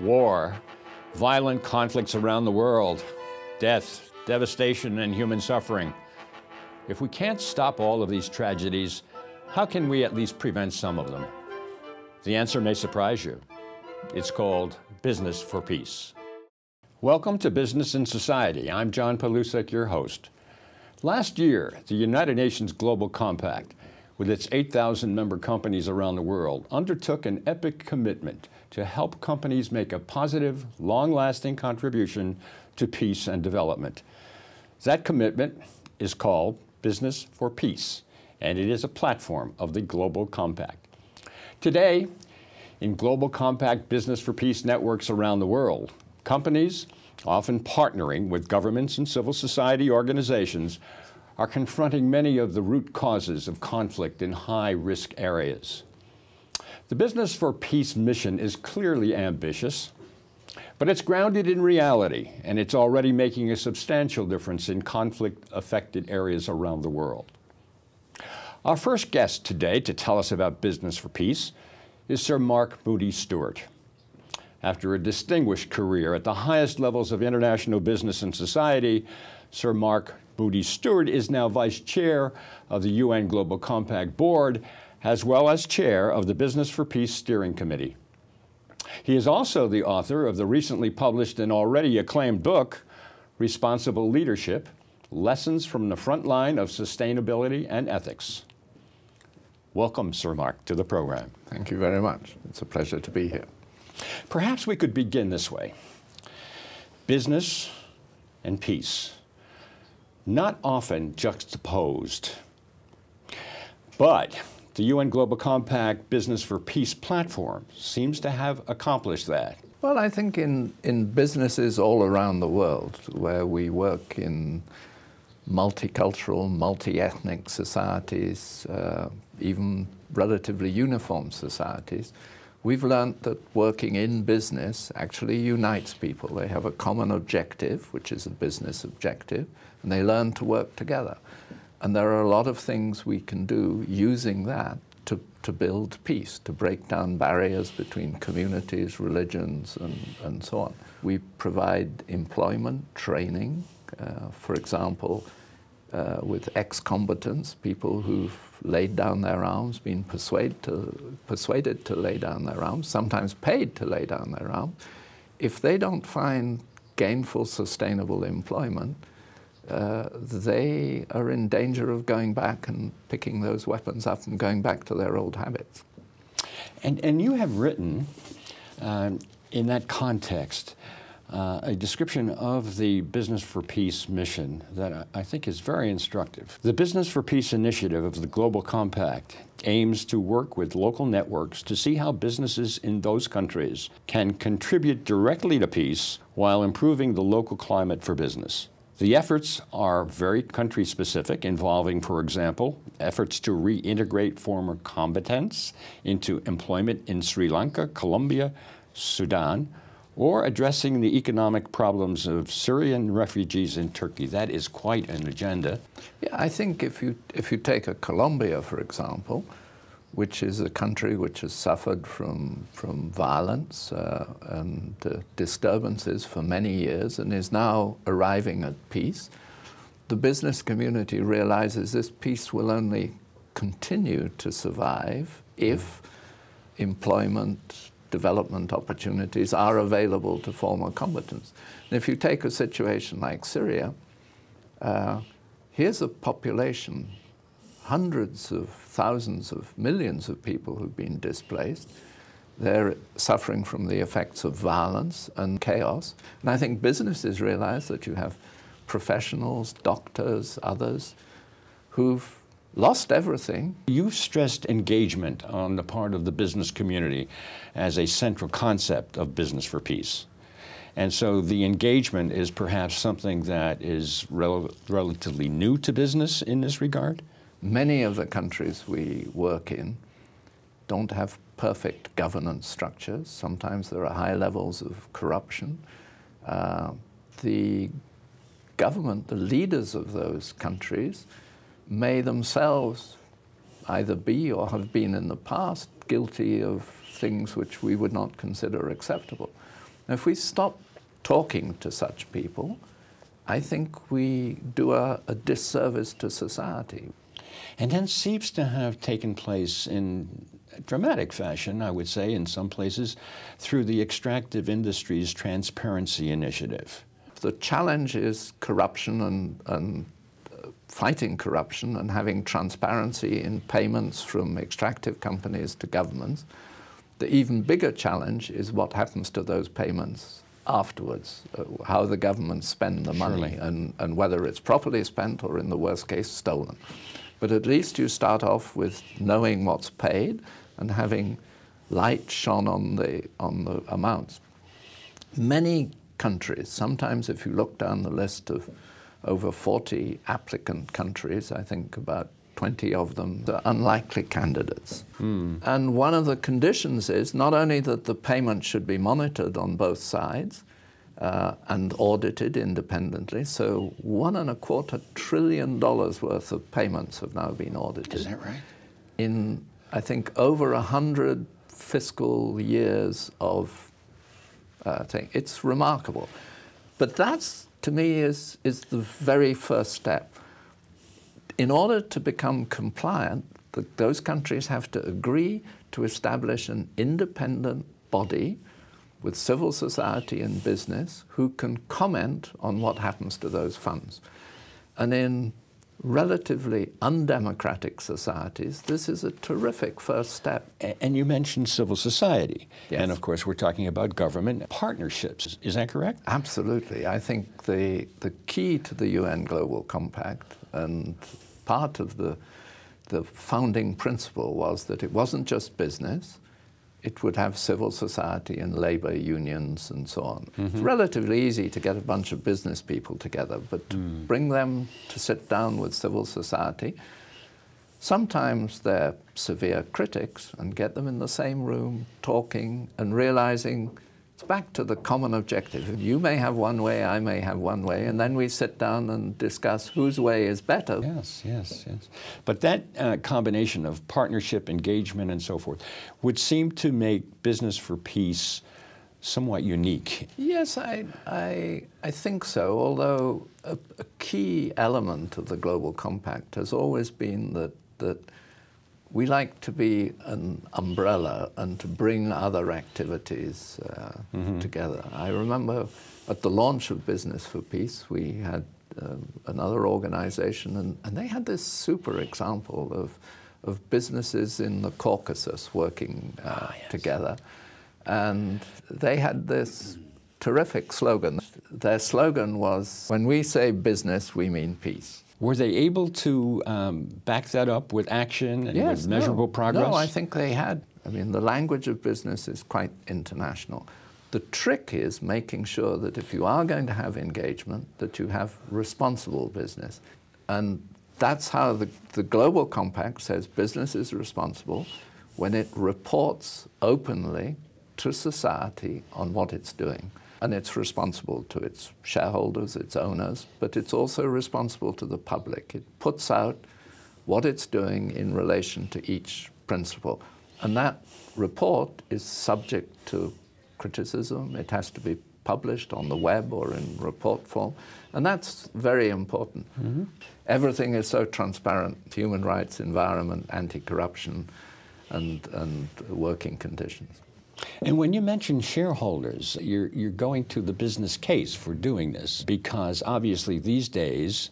War, violent conflicts around the world, death, devastation, and human suffering. If we can't stop all of these tragedies, how can we at least prevent some of them? The answer may surprise you. It's called Business for Peace. Welcome to Business and Society. I'm John Paluszek, your host. Last year, the United Nations Global Compact, with its 8,000 member companies around the world, undertook an epic commitment to help companies make a positive, long-lasting contribution to peace and development. That commitment is called Business for Peace, and it is a platform of the Global Compact. Today, in Global Compact Business for Peace networks around the world, companies, often partnering with governments and civil society organizations, are confronting many of the root causes of conflict in high-risk areas. The Business for Peace mission is clearly ambitious, but it's grounded in reality, and it's already making a substantial difference in conflict-affected areas around the world. Our first guest today to tell us about Business for Peace is Sir Mark Moody-Stewart. After a distinguished career at the highest levels of international business and society, Sir Mark Moody-Stewart is now Vice Chair of the UN Global Compact Board, as well as Chair of the Business for Peace Steering Committee. He is also the author of the recently published and already acclaimed book, Responsible Leadership: Lessons from the Front Line of Sustainability and Ethics. Welcome, Sir Mark, to the program. Thank you very much. It's a pleasure to be here. Perhaps we could begin this way. Business and peace, not often juxtaposed, but the UN Global Compact Business for Peace platform seems to have accomplished that. Well, I think in businesses all around the world where we work in multicultural, multi-ethnic societies, even relatively uniform societies, we've learned that working in business actually unites people. They have a common objective, which is a business objective, and they learn to work together. And there are a lot of things we can do using that to build peace, to break down barriers between communities, religions, and so on. We provide employment, training, for example, with ex-combatants, people who've laid down their arms, been persuaded to lay down their arms, sometimes paid to lay down their arms. If they don't find gainful, sustainable employment, they are in danger of going back and picking those weapons up and going back to their old habits. And you have written, in that context, a description of the Business for Peace mission that I think is very instructive. The Business for Peace initiative of the Global Compact aims to work with local networks to see how businesses in those countries can contribute directly to peace while improving the local climate for business. The efforts are very country-specific, involving, for example, efforts to reintegrate former combatants into employment in Sri Lanka, Colombia, Sudan, or addressing the economic problems of Syrian refugees in Turkey. That is quite an agenda. Yeah, I think if you take a Colombia, for example, which is a country which has suffered from violence and disturbances for many years and is now arriving at peace, the business community realizes this peace will only continue to survive if employment, development opportunities are available to former combatants. And if you take a situation like Syria, here's a population, hundreds of thousands of millions of people who've been displaced. They're suffering from the effects of violence and chaos. And I think businesses realize that you have professionals, doctors, others, who've lost everything. You've stressed engagement on the part of the business community as a central concept of Business for Peace. And so the engagement is perhaps something that is relatively new to business in this regard? Many of the countries we work in don't have perfect governance structures. Sometimes there are high levels of corruption. The government, the leaders of those countries, may themselves either be or have been in the past guilty of things which we would not consider acceptable. Now, if we stop talking to such people, I think we do a disservice to society. And then seems to have taken place in dramatic fashion, I would say, in some places, through the extractive industries transparency initiative. The challenge is corruption and fighting corruption and having transparency in payments from extractive companies to governments. The even bigger challenge is what happens to those payments afterwards, how the governments spend the money and whether it's properly spent or, in the worst case, stolen. But at least you start off with knowing what's paid and having light shone on the amounts. Many countries, sometimes if you look down the list of over 40 applicant countries, I think about 20 of them are unlikely candidates. And one of the conditions is not only that the payment should be monitored on both sides and audited independently, so $1.25 trillion worth of payments have now been audited. Is that right? In, I think, over 100 fiscal years of thing. It's remarkable. But that's, to me, is the very first step. In order to become compliant, those countries have to agree to establish an independent body with civil society and business who can comment on what happens to those funds. And in relatively undemocratic societies, this is a terrific first step. And you mentioned civil society. Yes. And of course, we're talking about government partnerships. Is that correct? Absolutely. I think the key to the UN Global Compact and part of the founding principle was that it wasn't just business, it would have civil society and labor unions and so on. It's relatively easy to get a bunch of business people together, but to bring them to sit down with civil society, sometimes they're severe critics, and get them in the same room talking and realizing it's back to the common objective. You may have one way, I may have one way, and then we sit down and discuss whose way is better. Yes, yes, yes. But that combination of partnership, engagement, and so forth would seem to make Business for Peace somewhat unique. Yes, I think so, although a key element of the Global Compact has always been that we like to be an umbrella and to bring other activities together. I remember at the launch of Business for Peace, we had another organization, and they had this super example of businesses in the Caucasus working together. And they had this terrific slogan. Their slogan was, "When we say business, we mean peace." Were they able to back that up with action and with measurable progress? No, I think they had. I mean, the language of business is quite international. The trick is making sure that if you are going to have engagement, that you have responsible business. And that's how the Global Compact says business is responsible when it reports openly to society on what it's doing. And it's responsible to its shareholders, its owners, but it's also responsible to the public. It puts out what it's doing in relation to each principle. And that report is subject to criticism. It has to be published on the web or in report form. And that's very important. Everything is so transparent: human rights, environment, anti-corruption, and working conditions. And when you mention shareholders, you're going to the business case for doing this, because obviously these days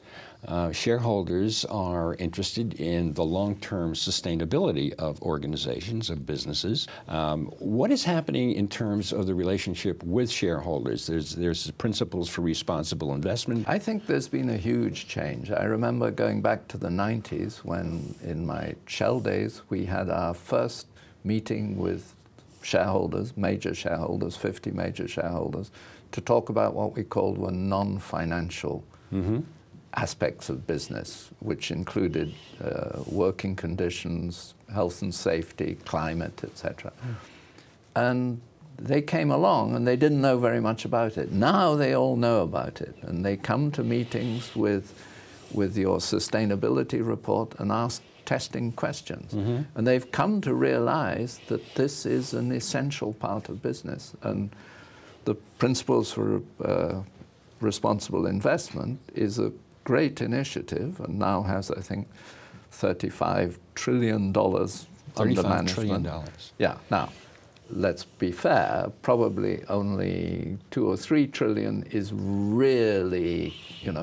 shareholders are interested in the long-term sustainability of organizations, of businesses. What is happening in terms of the relationship with shareholders? There's principles for responsible investment. I think there's been a huge change. I remember going back to the 90s when, in my Shell days, we had our first meeting with shareholders, major shareholders, 50 major shareholders, to talk about what we called were non-financial aspects of business, which included working conditions, health and safety, climate, etc. And they came along and they didn't know very much about it. Now they all know about it, and they come to meetings with your sustainability report and ask testing questions. And they've come to realize that this is an essential part of business. And the Principles for Responsible Investment is a great initiative and now has, I think, $35 trillion under management. $35 trillion. Yeah. Now, let's be fair, probably only 2 or 3 trillion is really,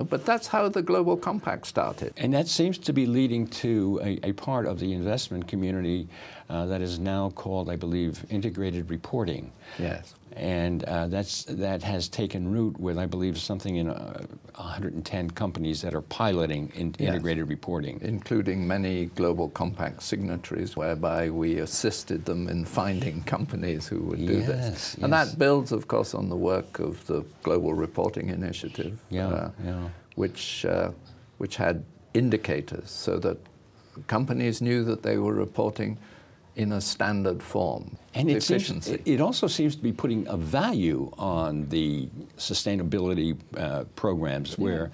but that's how the Global Compact started. And that seems to be leading to a part of the investment community that is now called, I believe, integrated reporting. Yes. And that has taken root with, I believe, something in 110 companies that are piloting integrated reporting. Including many Global Compact signatories, whereby we assisted them in finding companies who would do this. And that builds, of course, on the work of the Global Reporting Initiative, which had indicators so that companies knew that they were reporting in a standard form. And it also seems to be putting a value on the sustainability programs where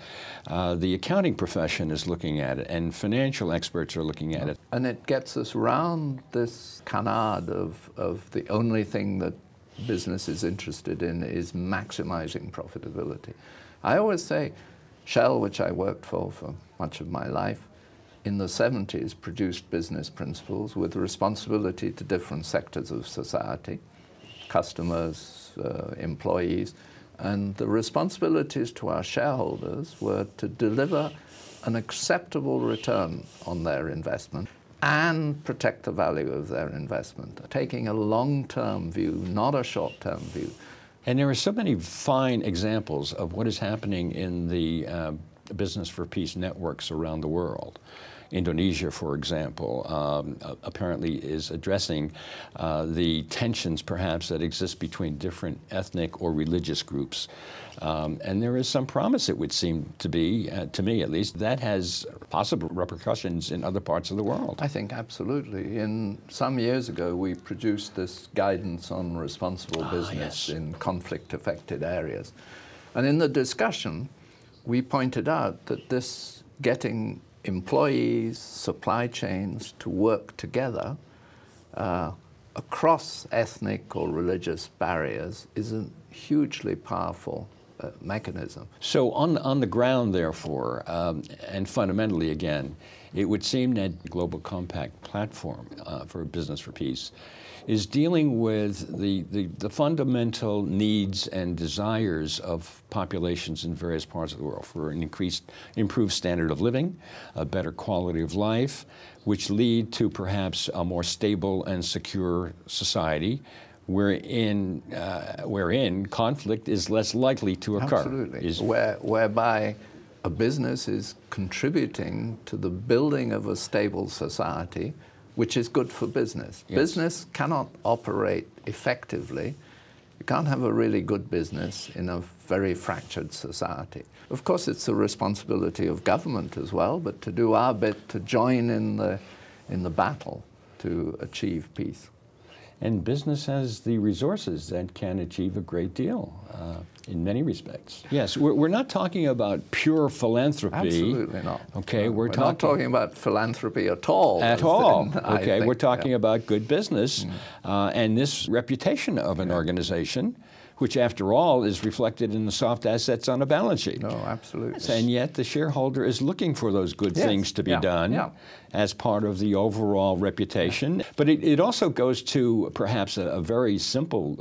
the accounting profession is looking at it and financial experts are looking at it. And it gets us around this canard of the only thing that business is interested in is maximizing profitability. I always say Shell, which I worked for much of my life, in the 70s produced business principles with responsibility to different sectors of society, customers, employees, and the responsibilities to our shareholders were to deliver an acceptable return on their investment and protect the value of their investment, taking a long-term view, not a short-term view. And there are so many fine examples of what is happening in the Business for Peace networks around the world. Indonesia, for example, apparently is addressing the tensions perhaps that exist between different ethnic or religious groups. And there is some promise, it would seem to be, to me at least, that has possible repercussions in other parts of the world. I think absolutely. Some years ago, we produced this guidance on responsible business in conflict-affected areas. And in the discussion, we pointed out that this getting employees, supply chains to work together across ethnic or religious barriers is a hugely powerful mechanism. So on the ground, therefore, and fundamentally again, it would seem that the Global Compact platform for Business for Peace is dealing with the fundamental needs and desires of populations in various parts of the world for an improved standard of living, a better quality of life, which lead to perhaps a more stable and secure society wherein conflict is less likely to occur. Absolutely. Whereby a business is contributing to the building of a stable society, which is good for business. Yes. Business cannot operate effectively. You can't have a really good business in a very fractured society. Of course, it's the responsibility of government as well, but to do our bit to join in the battle to achieve peace. And business has the resources that can achieve a great deal in many respects. Yes, we're not talking about pure philanthropy. Absolutely not. Okay, we're not talking about philanthropy at all. At all. Okay, we're talking about good business and this reputation of an organization, which after all is reflected in the soft assets on a balance sheet. No, absolutely. And yet the shareholder is looking for those good things to be done as part of the overall reputation. But it also goes to perhaps a very simple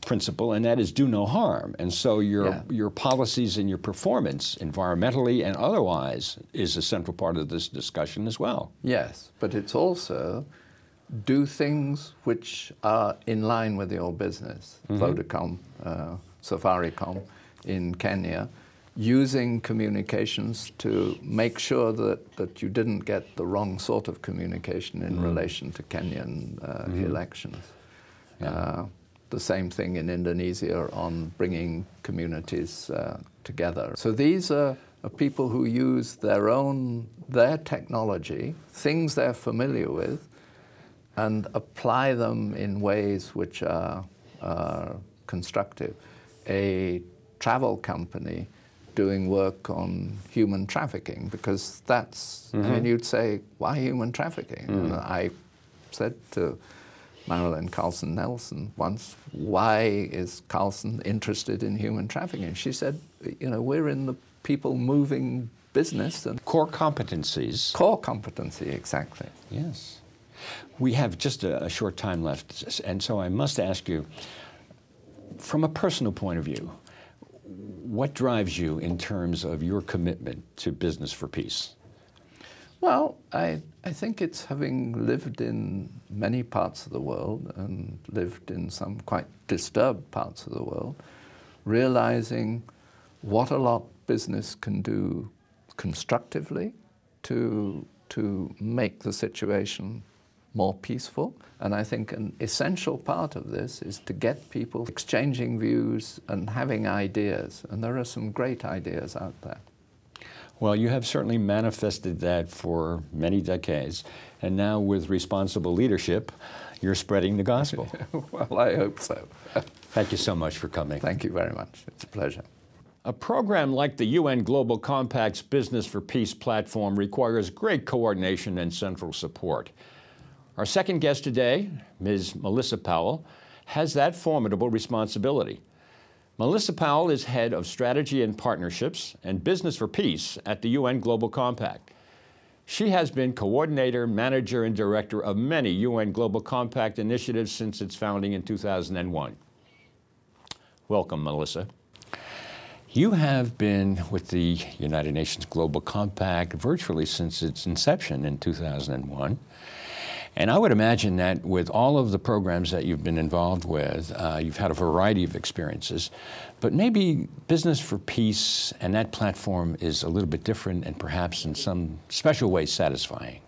principle, and that is do no harm. And so your policies and your performance, environmentally and otherwise, is a central part of this discussion as well. Yes, but it's also do things which are in line with your business. Vodacom, Safaricom in Kenya, using communications to make sure that you didn't get the wrong sort of communication in relation to Kenyan elections. The same thing in Indonesia on bringing communities together. So these are people who use their technology, things they're familiar with, and apply them in ways which are constructive. A travel company doing work on human trafficking, because that's, I mean, you'd say, why human trafficking? And I said to Marilyn Carlson Nelson once, why is Carlson interested in human trafficking? She said, you know, we're in the people moving business. And core competencies. Core competency, exactly. Yes. We have just a short time left, and so I must ask you, from a personal point of view, what drives you in terms of your commitment to business for peace? Well, I think it's having lived in many parts of the world and lived in some quite disturbed parts of the world, realizing what a lot business can do constructively to make the situation more peaceful. And I think an essential part of this is to get people exchanging views and having ideas. And there are some great ideas out there. Well, you have certainly manifested that for many decades. And now with responsible leadership, you're spreading the gospel. Well, I hope so. Thank you so much for coming. Thank you very much. It's a pleasure. A program like the UN Global Compact's Business for Peace platform requires great coordination and central support. Our second guest today, Ms. Melissa Powell, has that formidable responsibility. Melissa Powell is head of strategy and partnerships and business for peace at the UN Global Compact. She has been coordinator, manager, and director of many UN Global Compact initiatives since its founding in 2001. Welcome, Melissa. You have been with the United Nations Global Compact virtually since its inception in 2001. And I would imagine that with all of the programs that you've been involved with, you've had a variety of experiences, but maybe Business for Peace and that platform is a little bit different and perhaps in some special way satisfying.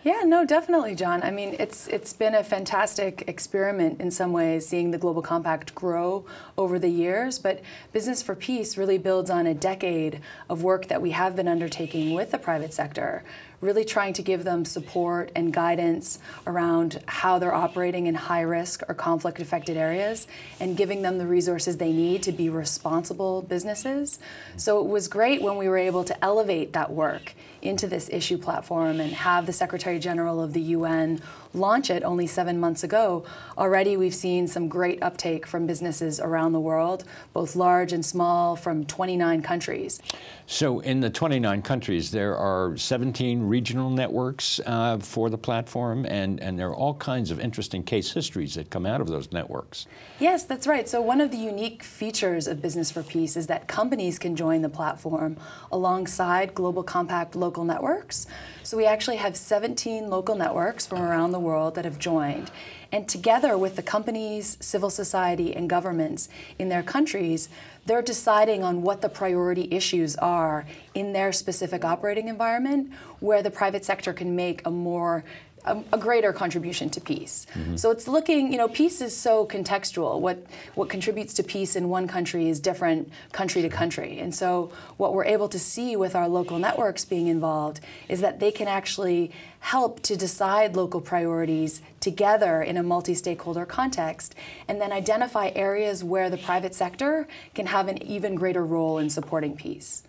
Yeah, no, definitely, John. I mean, it's been a fantastic experiment in some ways, seeing the Global Compact grow over the years. But Business for Peace really builds on a decade of work that we have been undertaking with the private sector, really trying to give them support and guidance around how they're operating in high-risk or conflict-affected areas and giving them the resources they need to be responsible businesses. So it was great when we were able to elevate that work into this issue platform and have the Secretary General of the UN launch it only 7 months ago. Already we've seen some great uptake from businesses around the world, both large and small, from 29 countries. So in the 29 countries, there are 17 regional networks for the platform, and there are all kinds of interesting case histories that come out of those networks. Yes, that's right. So one of the unique features of Business for Peace is that companies can join the platform alongside Global Compact local networks. So we actually have 17 local networks from around the world that have joined. And together with the companies, civil society, and governments in their countries, they're deciding on what the priority issues are in their specific operating environment, where the private sector can make a greater contribution to peace. Mm-hmm. So it's looking, you know, peace is so contextual. What contributes to peace in one country is different country to country. And so what we're able to see with our local networks being involved is that they can actually help to decide local priorities together in a multi-stakeholder context, and then identify areas where the private sector can have an even greater role in supporting peace.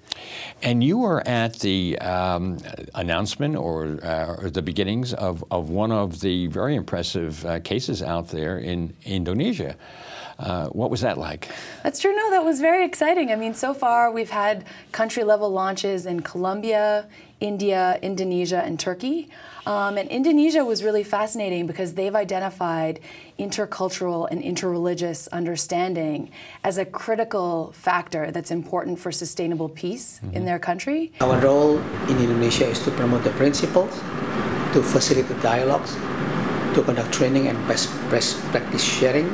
And you were at the announcement or the beginnings of one of the very impressive cases out there in Indonesia. What was that like? That's true. No, that was very exciting. I mean, so far we've had country-level launches in Colombia, India, Indonesia, and Turkey. And Indonesia was really fascinating because they've identified intercultural and interreligious understanding as a critical factor that's important for sustainable peace in their country. Our role in Indonesia is to promote the principles, to facilitate dialogues, to conduct training and best practice sharing,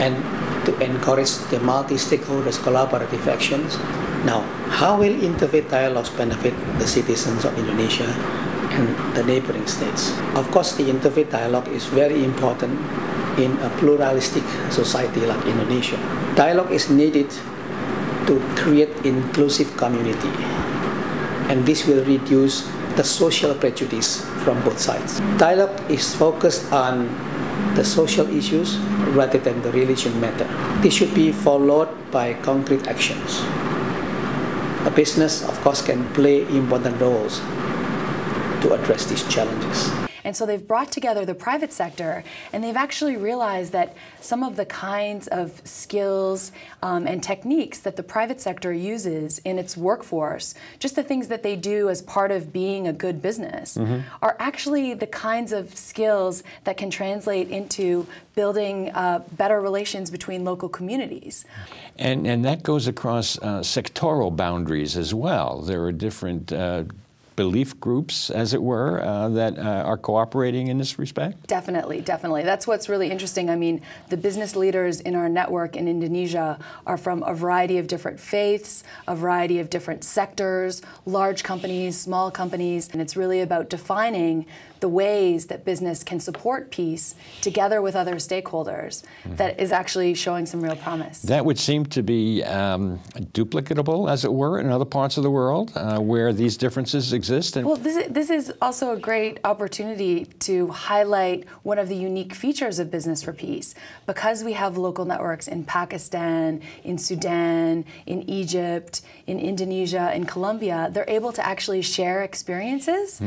and to encourage the multi-stakeholders collaborative actions. Now, how will interfaith dialogues benefit the citizens of Indonesia and the neighboring states? Of course, the interfaith dialogue is very important in a pluralistic society like Indonesia. Dialogue is needed to create inclusive community, and this will reduce the social prejudice from both sides. Dialogue is focused on the social issues rather than the religion matter. This should be followed by concrete actions. A business, of course, can play important roles to address these challenges. And so they've brought together the private sector, and they've actually realized that some of the kinds of skills and techniques that the private sector uses in its workforce, just the things that they do as part of being a good business, are actually the kinds of skills that can translate into building better relations between local communities. And that goes across sectoral boundaries as well. There are different belief groups, as it were, that are cooperating in this respect? Definitely, definitely. That's what's really interesting. I mean, the business leaders in our network in Indonesia are from a variety of different faiths, a variety of different sectors, large companies, small companies, and it's really about defining the ways that business can support peace together with other stakeholders that is actually showing some real promise. That would seem to be duplicatable, as it were, in other parts of the world where these differences exist. Well, this is also a great opportunity to highlight one of the unique features of Business for Peace. Because we have local networks in Pakistan, in Sudan, in Egypt, in Indonesia, in Colombia, they're able to actually share experiences.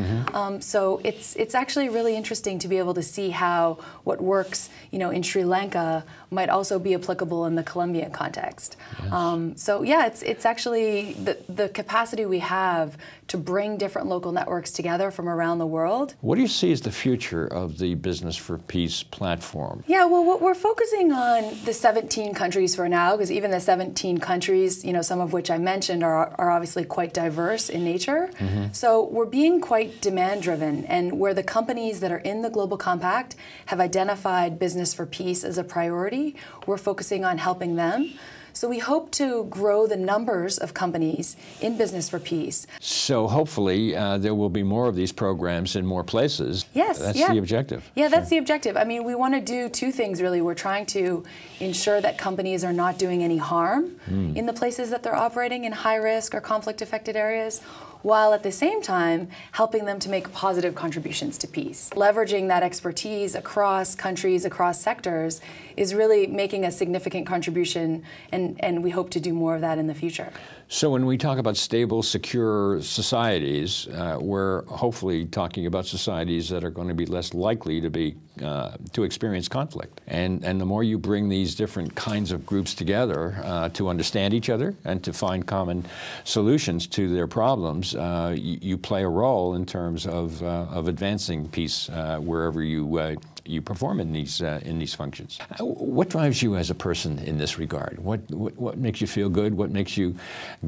So it's actually really interesting to be able to see how what works, in Sri Lanka might also be applicable in the Colombian context. Yes. So yeah, it's actually the capacity we have to bring different local networks together from around the world. What do you see as the future of the Business for Peace platform? Yeah, well, we're focusing on the 17 countries for now, because even the 17 countries, some of which I mentioned are obviously quite diverse in nature. So we're being quite demand-driven, and where the companies that are in the Global Compact have identified Business for Peace as a priority, we're focusing on helping them. So we hope to grow the numbers of companies in Business for Peace. So hopefully there will be more of these programs in more places. Yes, that's the objective. Yeah, that's the objective. I mean, we want to do two things, really. We're trying to ensure that companies are not doing any harm in the places that they're operating in high-risk or conflict-affected areas, while at the same time helping them to make positive contributions to peace. Leveraging that expertise across countries, across sectors, is really making a significant contribution, and we hope to do more of that in the future. So when we talk about stable, secure societies, we're hopefully talking about societies that are going to be less likely to experience conflict. And the more you bring these different kinds of groups together to understand each other and to find common solutions to their problems, you play a role in terms of advancing peace wherever you perform in these functions. What drives you as a person in this regard? What makes you feel good? What makes you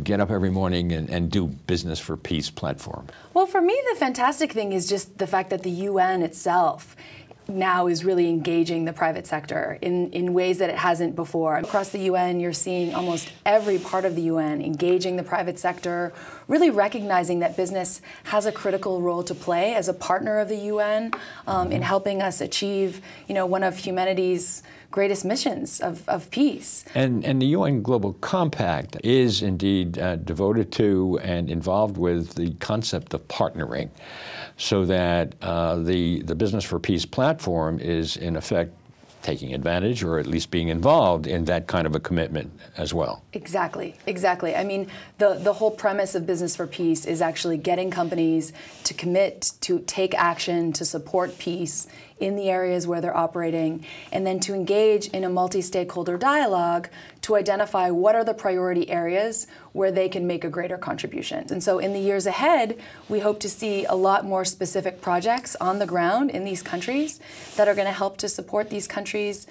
get up every morning and do Business for Peace platform? Well, for me, the fantastic thing is just the fact that the UN itself now is really engaging the private sector in ways that it hasn't before. Across the UN, you're seeing almost every part of the UN engaging the private sector, really recognizing that business has a critical role to play as a partner of the UN in helping us achieve, one of humanity's greatest missions of peace. And the UN Global Compact is indeed devoted to and involved with the concept of partnering, so that the Business for Peace platform is, in effect, taking advantage or at least being involved in that kind of a commitment as well. Exactly, exactly. I mean, the whole premise of Business for Peace is actually getting companies to commit to take action to support peace in the areas where they're operating, and then to engage in a multi-stakeholder dialogue to identify what are the priority areas where they can make a greater contribution. And so in the years ahead, we hope to see a lot more specific projects on the ground in these countries that are going to help to support these countries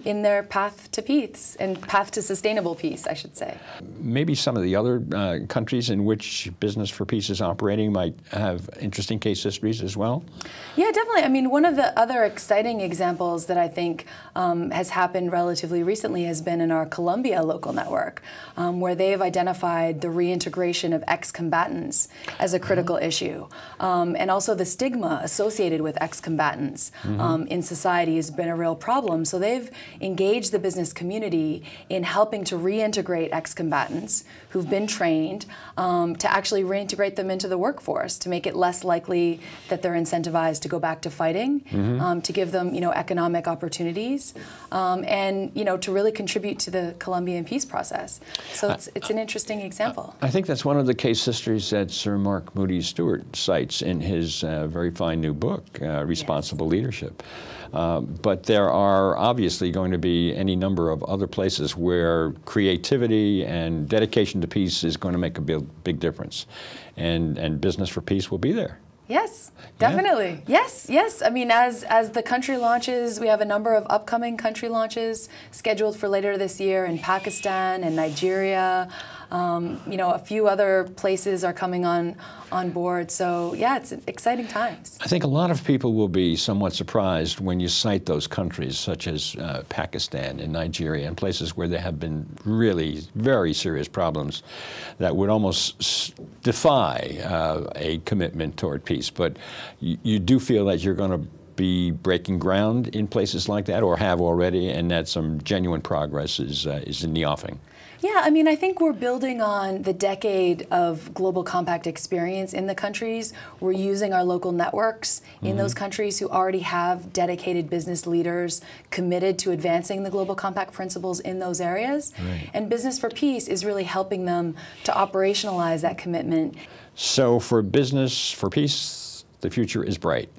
in their path to peace, and path to sustainable peace, I should say. Maybe some of the other countries in which Business for Peace is operating might have interesting case histories as well? Yeah, definitely. I mean, one of the other exciting examples that I think has happened relatively recently has been in our Colombia local network, where they've identified the reintegration of ex-combatants as a critical issue. And also the stigma associated with ex-combatants in society has been a real problem. So they've engaged the business community in helping to reintegrate ex-combatants who've been trained to actually reintegrate them into the workforce, to make it less likely that they're incentivized to go back to fighting, to give them, economic opportunities, and, to really contribute to the Colombian peace process. So it's an interesting example. I think that's one of the case histories that Sir Mark Moody-Stewart cites in his very fine new book, Responsible Leadership. But there are obviously going to be any number of other places where creativity and dedication to peace is going to make a big difference. And Business for Peace will be there. Yes, definitely. Yeah. Yes. I mean, as the country launches, we have a number of upcoming country launches scheduled for later this year in Pakistan and Nigeria. A few other places are coming on board. So yeah, it's exciting times. I think a lot of people will be somewhat surprised when you cite those countries such as Pakistan and Nigeria and places where there have been really very serious problems that would almost defy a commitment toward peace. But you do feel that you're going to be breaking ground in places like that, or have already, and that some genuine progress is in the offing. Yeah, I mean, I think we're building on the decade of Global Compact experience in the countries. We're using our local networks in those countries who already have dedicated business leaders committed to advancing the Global Compact principles in those areas. Right. And Business for Peace is really helping them to operationalize that commitment. So for Business for Peace, the future is bright.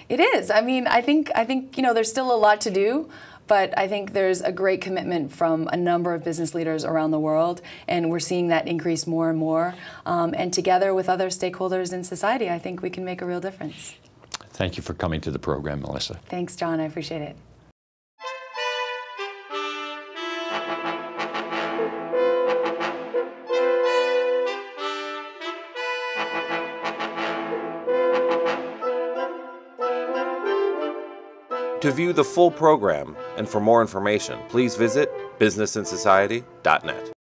It is. I mean, I think there's still a lot to do. But I think there's a great commitment from a number of business leaders around the world, and we're seeing that increase more and more. And together with other stakeholders in society, I think we can make a real difference. Thank you for coming to the program, Melissa. Thanks, John. I appreciate it. To view the full program and for more information, please visit businessandsociety.net.